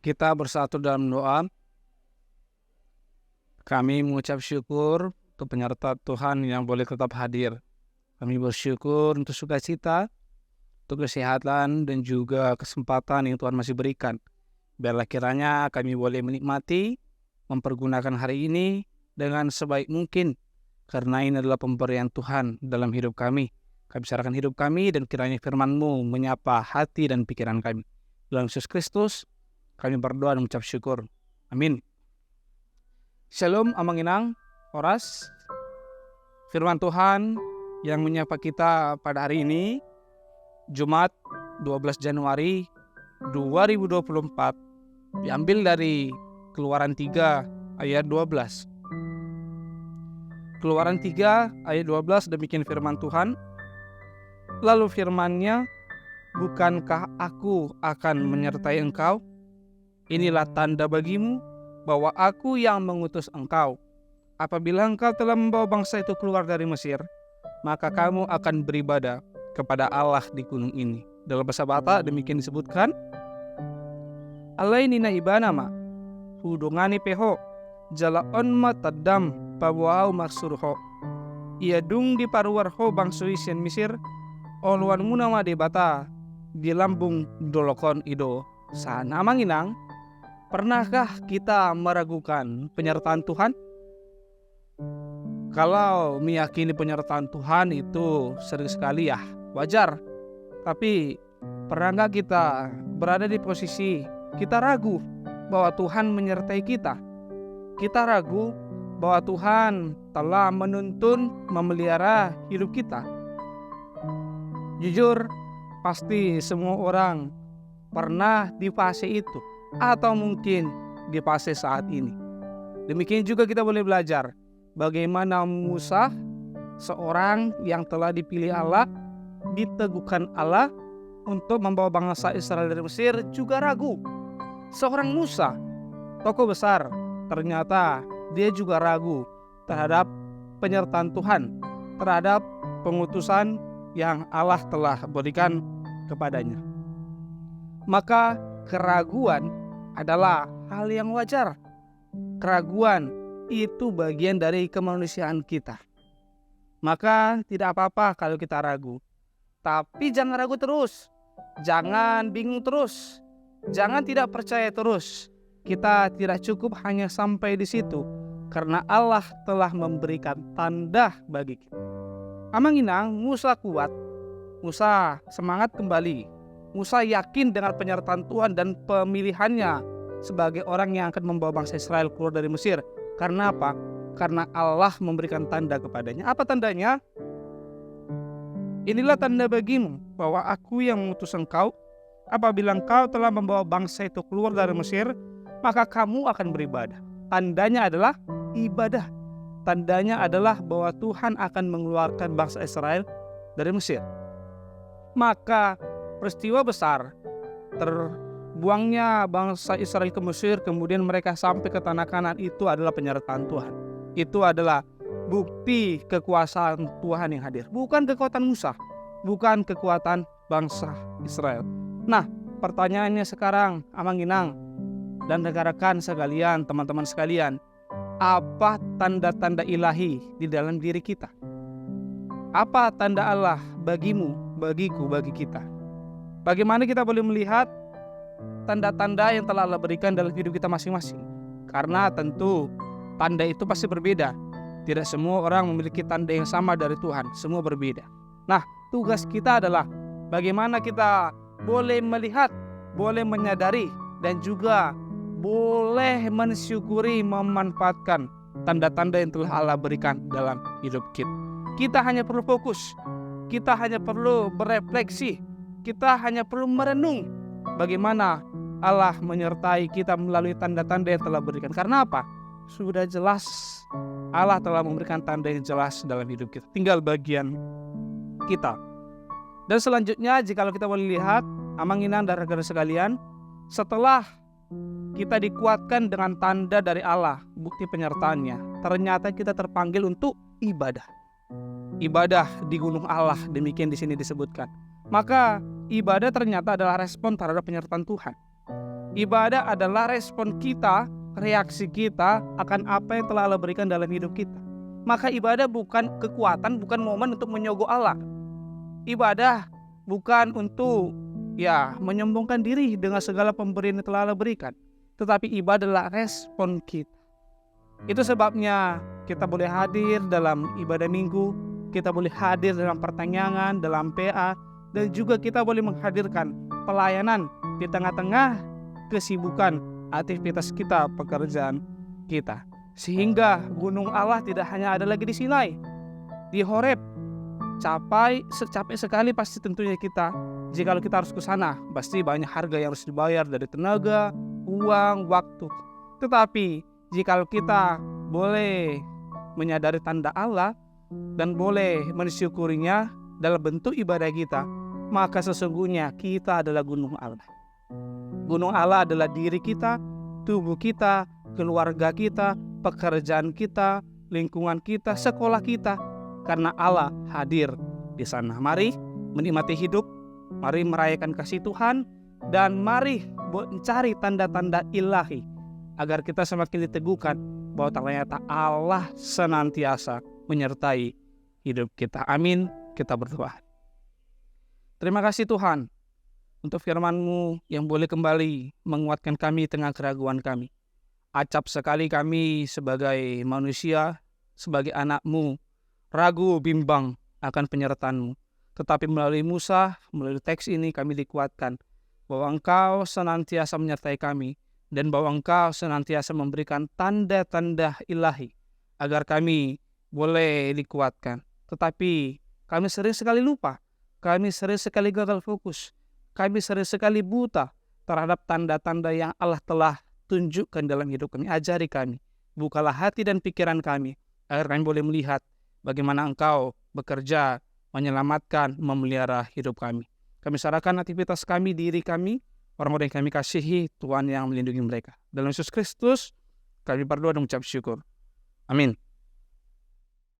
Kita bersatu dalam doa. Kami mengucap syukur untuk penyertaan Tuhan yang boleh tetap hadir. Kami bersyukur untuk sukacita, untuk kesehatan, dan juga kesempatan yang Tuhan masih berikan. Biarlah kiranya kami boleh menikmati, mempergunakan hari ini dengan sebaik mungkin, karena ini adalah pemberian Tuhan dalam hidup kami. Kami serahkan hidup kami, dan kiranya firman-Mu menyapa hati dan pikiran kami. Dalam Yesus Kristus, kami berdoa dan mengucap syukur. Amin. Shalom, Amanginang, Horas. Firman Tuhan yang menyapa kita pada hari ini, Jumat 12 Januari 2024, diambil dari Keluaran 3 ayat 12. Keluaran 3 ayat 12 demikian firman Tuhan. Lalu firman-Nya, bukankah aku akan menyertai engkau? Inilah tanda bagimu bahwa aku yang mengutus engkau. Apabila engkau telah membawa bangsa itu keluar dari Mesir, maka kamu akan beribadah kepada Allah di gunung ini. Dalam bahasa Batak demikian disebutkan, Alaini na ibanama, hudungani peho, jalaon matadam pabuau maksurho. Ia dung di paruarho bangsa isian Mesir, oluan munama de bata, di lambung dolokon ido. Sana manginang, pernahkah kita meragukan penyertaan Tuhan? Kalau meyakini penyertaan Tuhan itu sering sekali ya wajar. Tapi pernah nggak kita berada di posisi kita ragu bahwa Tuhan menyertai kita? Kita ragu bahwa Tuhan telah menuntun, memelihara hidup kita. Jujur, pasti semua orang pernah di fase itu, atau mungkin di fase saat ini. Demikian juga kita boleh belajar bagaimana Musa, seorang yang telah dipilih Allah, diteguhkan Allah untuk membawa bangsa Israel dari Mesir, juga ragu. Seorang Musa, tokoh besar, ternyata dia juga ragu terhadap penyertaan Tuhan, terhadap pengutusan yang Allah telah berikan kepadanya. Maka keraguan adalah hal yang wajar. Keraguan itu bagian dari kemanusiaan kita. Maka tidak apa-apa kalau kita ragu. Tapi jangan ragu terus. Jangan bingung terus. Jangan tidak percaya terus. Kita tidak cukup hanya sampai di situ, karena Allah telah memberikan tanda bagi kita. Amanginang, Musa kuat. Musa semangat kembali. Musa yakin dengan penyertaan Tuhan dan pemilihannya sebagai orang yang akan membawa bangsa Israel keluar dari Mesir. Karena apa? Karena Allah memberikan tanda kepadanya. Apa tandanya? Inilah tanda bagimu bahwa aku yang mengutus engkau. Apabila engkau telah membawa bangsa itu keluar dari Mesir, maka kamu akan beribadah. Tandanya adalah ibadah. Tandanya adalah bahwa Tuhan akan mengeluarkan bangsa Israel dari Mesir. Maka peristiwa besar, terbuangnya bangsa Israel ke Mesir, kemudian mereka sampai ke tanah Kanaan, itu adalah penyertaan Tuhan. Itu adalah bukti kekuasaan Tuhan yang hadir. Bukan kekuatan Musa, bukan kekuatan bangsa Israel. Nah, pertanyaannya sekarang, Amanginang dan rekan-rekan sekalian, teman-teman sekalian, apa tanda-tanda ilahi di dalam diri kita? Apa tanda Allah bagimu, bagiku, bagi kita? Bagaimana kita boleh melihat tanda-tanda yang telah Allah berikan dalam hidup kita masing-masing? Karena tentu tanda itu pasti berbeda. Tidak semua orang memiliki tanda yang sama dari Tuhan. Semua berbeda. Nah, tugas kita adalah bagaimana kita boleh melihat, boleh menyadari, dan juga boleh mensyukuri, memanfaatkan tanda-tanda yang telah Allah berikan dalam hidup kita. Kita hanya perlu fokus. Kita hanya perlu berefleksi. Kita hanya perlu merenung bagaimana Allah menyertai kita melalui tanda-tanda yang telah berikan. Karena apa? Sudah jelas Allah telah memberikan tanda yang jelas dalam hidup kita. Tinggal bagian kita. Dan selanjutnya, jika kita boleh lihat, Amanginang dan rekan-rekan sekalian, setelah kita dikuatkan dengan tanda dari Allah, bukti penyertaannya, ternyata kita terpanggil untuk ibadah. Ibadah di gunung Allah, demikian di sini disebutkan. Maka ibadah ternyata adalah respon terhadap penyertaan Tuhan. Ibadah adalah respon kita, reaksi kita akan apa yang telah Allah berikan dalam hidup kita. Maka ibadah bukan kekuatan, bukan momen untuk menyogok Allah. Ibadah bukan untuk menyombongkan diri dengan segala pemberian yang telah Allah berikan. Tetapi ibadah adalah respon kita. Itu sebabnya kita boleh hadir dalam ibadah minggu, kita boleh hadir dalam pertanyaan, dalam PA, dan juga kita boleh menghadirkan pelayanan di tengah-tengah kesibukan aktivitas kita, pekerjaan kita. Sehingga gunung Allah tidak hanya ada lagi di Sinai, di Horeb. Capek sekali pasti tentunya kita. Jika kita harus ke sana, pasti banyak harga yang harus dibayar dari tenaga, uang, waktu. Tetapi jika kita boleh menyadari tanda Allah dan boleh mensyukurinya dalam bentuk ibadah kita, maka sesungguhnya kita adalah gunung Allah. Gunung Allah adalah diri kita, tubuh kita, keluarga kita, pekerjaan kita, lingkungan kita, sekolah kita, karena Allah hadir di sana. Mari menikmati hidup, mari merayakan kasih Tuhan, dan mari mencari tanda-tanda ilahi agar kita semakin diteguhkan bahwa ternyata Allah senantiasa menyertai hidup kita. Amin. Kita berdoa. Terima kasih Tuhan untuk firman-Mu yang boleh kembali menguatkan kami tengah keraguan kami. Acap sekali kami sebagai manusia, sebagai anak-Mu, ragu, bimbang akan penyertaan-Mu. Tetapi melalui Musa, melalui teks ini kami dikuatkan bahwa Engkau senantiasa menyertai kami dan bahwa Engkau senantiasa memberikan tanda-tanda ilahi agar kami boleh dikuatkan. Tetapi kami sering sekali lupa, kami sering sekali gagal fokus, kami sering sekali buta terhadap tanda-tanda yang Allah telah tunjukkan dalam hidup kami. Ajari kami, bukalah hati dan pikiran kami agar kami boleh melihat bagaimana Engkau bekerja, menyelamatkan, memelihara hidup kami. Kami serahkan aktivitas kami, diri kami, orang-orang yang kami kasihi, Tuhan yang melindungi mereka. Dalam Yesus Kristus, kami berdoa dan mengucap syukur. Amin.